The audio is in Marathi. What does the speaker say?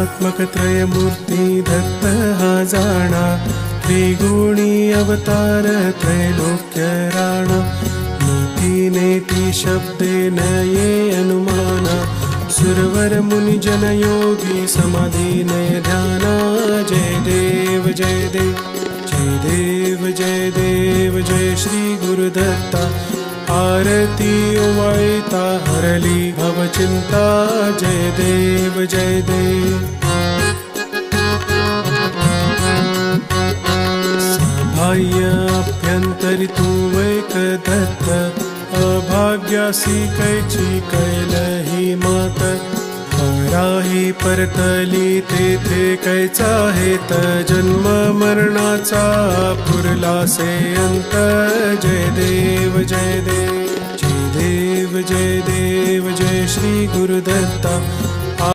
त्रिगुणात्मक त्रयमूर्ति दत्त हा जाणा, त्रिगुणी अवतार त्रैलोक्य राणा। नीति नेति शब्दे न ये अनुमाना, सुरवर मुनि जन योगी समाधि नय ध्याना। जय देव जय देव जय देव जय देव जय श्री गुरुदत्ता। आरती उवायता हरली भव चिंता। जय देव जय देव। सभाय अभ्यंतरि तू वैक दत्त, अभाग्यासी कैची कैलही मात। हराही परतली तेथे कैचा हेत, जन्म मरणाचा पुरलासे अंत। जय देव जय देव जय देव जय देव जय श्री गुरुदत्ता।